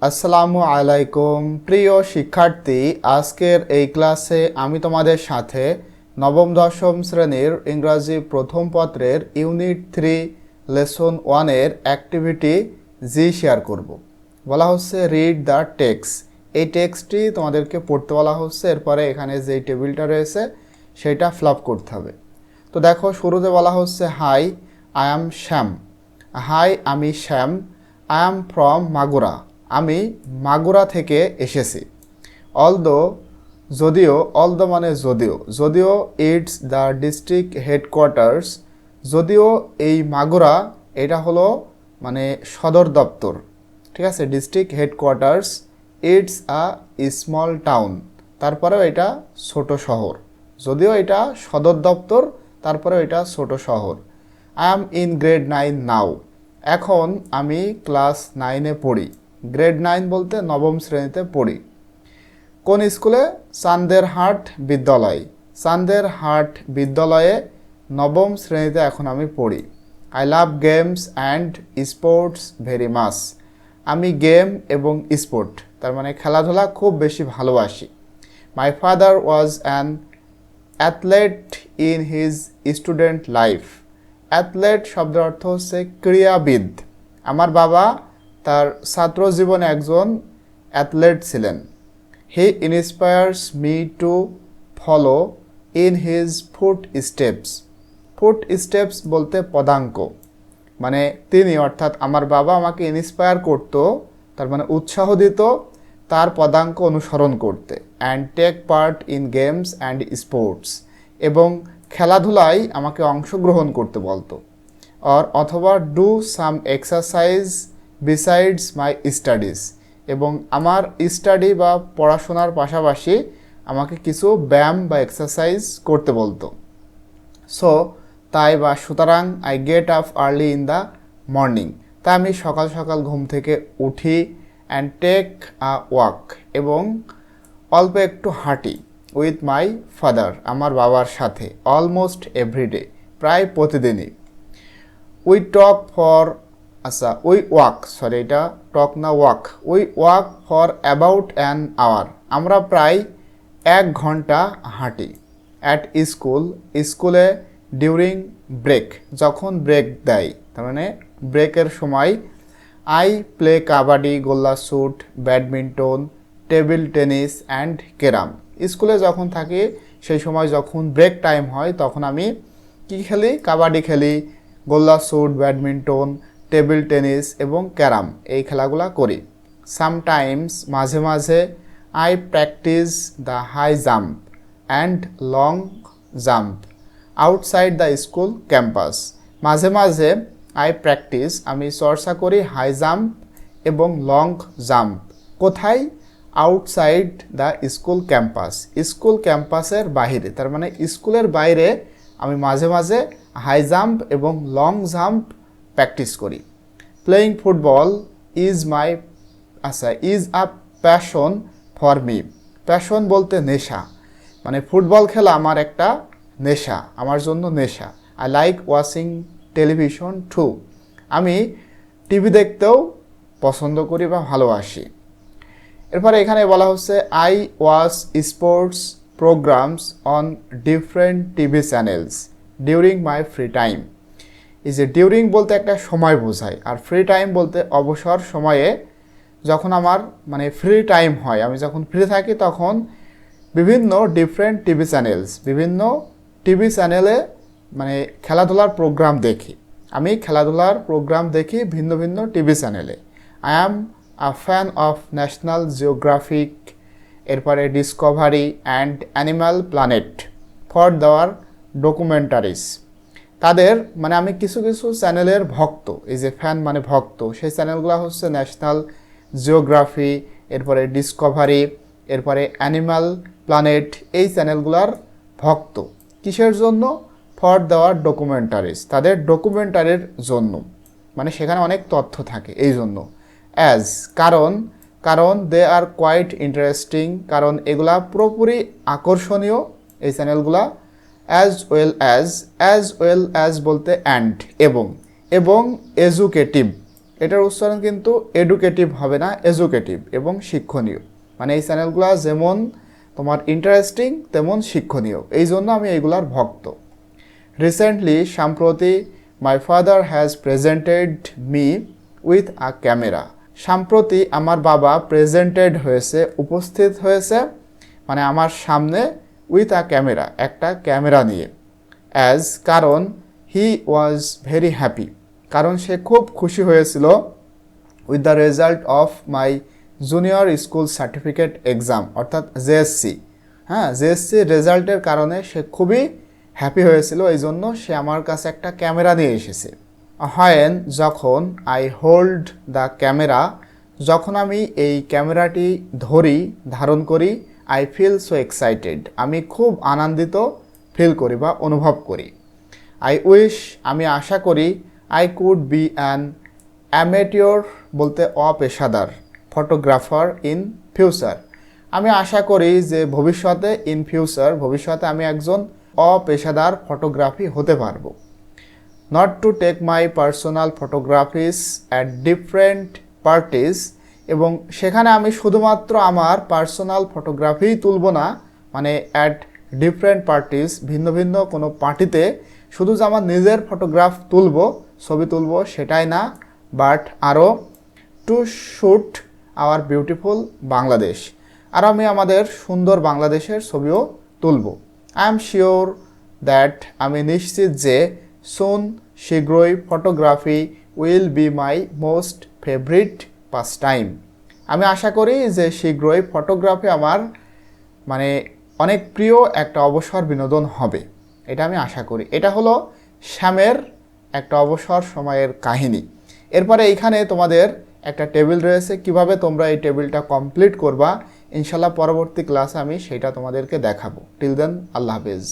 আসসালামু আলাইকুম প্রিয় শিক্ষার্থী, আজকের এই ক্লাসে আমি তোমাদের সাথে নবম দশম শ্রেণীর ইংরাজি প্রথম পত্রের ইউনিট 3 লেসন 1-এর অ্যাক্টিভিটি জি শেয়ার করব। বলা হচ্ছে রিড দ্য টেক্সট। এই টেক্সটটি তোমাদেরকে পড়তে বলা হচ্ছে, এরপরে এখানে যে টেবিলটা রয়েছে সেটা ফ্লপ করতে হবে। তো দেখো, শুরুতে বলা হচ্ছে hi I am Shyam. Hi, আমি Shyam. I am from Magura, আমি মাগুরা থেকে এসেছি। অলদো, যদিও, অলদো মানে যদিও, যদিও ইটস দ্য ডিস্ট্রিক্ট হেডকোয়ার্টার্স, যদিও এই মাগুরা এটা হলো মানে সদর দপ্তর, ঠিক আছে, district headquarters. It's a small town, তারপরেও এটা ছোট শহর। যদিও এটা সদর দপ্তর, তারপরেও এটা ছোট শহর। আই অ্যাম ইন গ্রেড 9 নাও, এখন আমি ক্লাস 9-এ পড়ি। গ্রেড 9 বলতে নবম শ্রেণীতে পড়ি। কোন স্কুলে? চান্দেরহাট বিদ্যালয়। চান্দেরহাট বিদ্যালয়ে নবম শ্রেণীতে এখন আমি পড়ি। I love games and sports very much, আমি গেম এবং স্পোর্ট তার মানে খেলাধুলা খুব বেশি ভালোবাসি। My father was an athlete in his student life. Athlete শব্দের অর্থ হচ্ছে ক্রীড়াবিদ। আমার বাবা তার ছাত্র জীবনে একজন অ্যাথলেট ছিলেন। He inspires me to follow in his footsteps. Footsteps বলতে পদাঙ্ক, মানে তিনি অর্থাৎ আমার বাবা আমাকে ইন্সপায়ার করত, তার মানে উৎসাহ দিত তার পদাঙ্ক অনুসরণ করতে। And take part in games and sports, এবং খেলাধুলায় আমাকে অংশগ্রহণ করতে বলতো। অথবা do some exercise besides my studies, এবং আমার স্টাডি বা পড়াশোনার পাশাপাশি আমাকে কিছু ব্যায়াম বা এক্সারসাইজ করতে বলতো। সো তাই বা সুতরাং I get up early in the morning, তাই আমি সকাল সকাল ঘুম থেকে উঠি। অ্যান্ড টেক আ ওয়াক, এবং অল্প একটু হাঁটি। উইথ মাই ফাদার, আমার বাবার সাথে। অলমোস্ট এভরিডে, প্রায় প্রতিদিনই। উই টক ফর, আচ্ছা উই ওয়াক, সরি এটা টক না walk. We walk for about an hour, আমরা প্রায় 1 ঘন্টা হাঁটি। অ্যাট স্কুল, স্কুলে। ডিউরিং ব্রেক, যখন ব্রেক দেয় তার মানে ব্রেকের সময়। আই প্লে কাবাডি, গোল্লা শুট, badminton, table tennis and carrom. স্কুলে যখন থাকি সেই সময় যখন ব্রেক টাইম হয় তখন আমি কী খেলি? কাবাডি খেলি, গোল্লা শুট, ব্যাডমিন্টন, টেবিল টেনিস এবং ক্যারাম, এই খেলাগুলো করি। সামটাইমস, মাঝে মাঝে। I practise the high jump and long jump outside the school campus, মাঝে মাঝে। আই প্র্যাকটিস, আমি চর্চা করি, হাই জাম্প এবং লং জাম্প, কোথায়? Outside the school campus, school ক্যাম্পাসের বাইরে, তার মানে স্কুলের বাইরে আমি মাঝে মাঝে হাই জাম্প এবং লং জাম্প প্র্যাকটিস করি। প্লেয়িং ফুটবল ইজ মাই, আচ্ছা is a passion for me. Passion বলতে নেশা, মানে ফুটবল খেলা আমার একটা নেশা, আমার জন্য নেশা। I like watching television too, আমি টিভি দেখতেও পছন্দ করি বা ভালোবাসি। এরপরে এখানে বলা হচ্ছে I watch sports programmes on different TV channels during my free time. এই যে ডিউরিং বলতে একটা সময় বোঝায়, আর ফ্রি টাইম বলতে অবসর সময়ে যখন আমার মানে ফ্রি টাইম হয়, আমি যখন ফ্রি থাকি তখন বিভিন্ন ডিফারেন্ট টিভি চ্যানেলস, বিভিন্ন টিভি চ্যানেলে মানে খেলাধুলার প্রোগ্রাম দেখি। আমি খেলাধুলার প্রোগ্রাম দেখি ভিন্ন ভিন্ন টিভি চ্যানেলে। I am a fan of National Geographic, এরপরে Discovery and Animal Planet for দেওয়ার ডকুমেন্টারিজ। তাদের মানে আমি কিছু কিছু চ্যানেলের ভক্ত, এই যে ফ্যান মানে ভক্ত, সেই চ্যানেলগুলো হচ্ছে ন্যাশনাল জিওগ্রাফি, এরপরে ডিসকভারি, এরপরে অ্যানিম্যাল প্ল্যানেট, এই চ্যানেলগুলোর ভক্ত। কিসের জন্য? ফর দেওয়ার ডকুমেন্টারিজ, তাদের ডকুমেন্টারির জন্য, মানে সেখানে অনেক তথ্য থাকে এই জন্য। অ্যাজ, কারণ, কারণ দে আর কোয়াইট ইন্টারেস্টিং, কারণ এগুলা পুরোপুরি আকর্ষণীয় এই চ্যানেলগুলা। As well as, as well as বলতে অ্যান্ড, এবং, এবং এজুকেটিভ, এটার উচ্চারণ কিন্তু এডুকেটিভ হবে না, এজুকেটিভ এবং শিক্ষণীয়। মানে এই চ্যানেলগুলো যেমন তোমার ইন্টারেস্টিং তেমন শিক্ষণীয়, এই জন্য আমি এইগুলার ভক্ত। রিসেন্টলি সম্প্রতি my father has presented me with a camera. সম্প্রতি আমার বাবা প্রেজেন্টেড হয়েছে, উপস্থিত হয়েছে, মানে আমার সামনে, উইথ আ ক্যামেরা, একটা ক্যামেরা নিয়ে। অ্যাজ, কারণ, হি ওয়াজ ভেরি হ্যাপি, কারণ সে খুব খুশি হয়েছিল, with the result of my junior school certificate exam, অর্থাৎ জেএসসি। হ্যাঁ, জেএসসি রেজাল্টের কারণে সে খুবই হ্যাপি হয়েছিল, এই জন্য সে আমার কাছে একটা ক্যামেরা নিয়ে এসেছে। হোয়েন, যখন, আই হোল্ড দ্য ক্যামেরা, যখন আমি এই ক্যামেরাটি ধরি, ধারণ করি, আই ফিল সো এক্সাইটেড, আমি খুব আনন্দিত ফিল করি বা অনুভব করি। আই উইশ, আমি আশা করি, আই কুড বি অ্যান অ্যামেটিওর, বলতে অপেশাদার, ফটোগ্রাফার ইন ফিউচার, আমি আশা করি যে ভবিষ্যতে, ইন ফিউচার, ভবিষ্যতে আমি একজন অপেশাদার ফটোগ্রাফি হতে পারবো। Not to take my personal photographies at different parties, এবং সেখানে আমি শুধুমাত্র আমার পার্সোনাল ফটোগ্রাফিই তুলব না, মানে অ্যাট ডিফারেন্ট পার্টিস, ভিন্ন ভিন্ন কোনো পার্টিতে শুধু যে আমার নিজের ফটোগ্রাফ তুলব, ছবি তুলব, সেটাই না, বাট আরও to shoot our beautiful Bangladesh, আর আমি আমাদের সুন্দর বাংলাদেশের ছবিও তুলব। আই এম শিওর দ্যাট, আমি নিশ্চিত যে, সুন, শীঘ্রই, photography will be my most favourite pass time, আমি আশা করি যে শীঘ্রই ফটোগ্রাফি আমার মানে অনেক প্রিয় একটা অবসর বিনোদন হবে, এটা আমি আশা করি। এটা হলো শ্যামের একটা অবসর সময়ের কাহিনী। এরপরে এইখানে তোমাদের একটা টেবিল রয়েছে, কিভাবে তোমরা এই টেবিলটা কমপ্লিট করবা ইনশাল্লাহ পরবর্তী ক্লাসে আমি সেটা তোমাদেরকে দেখাবো। টিল দেন, আল্লাহ হাফেজ।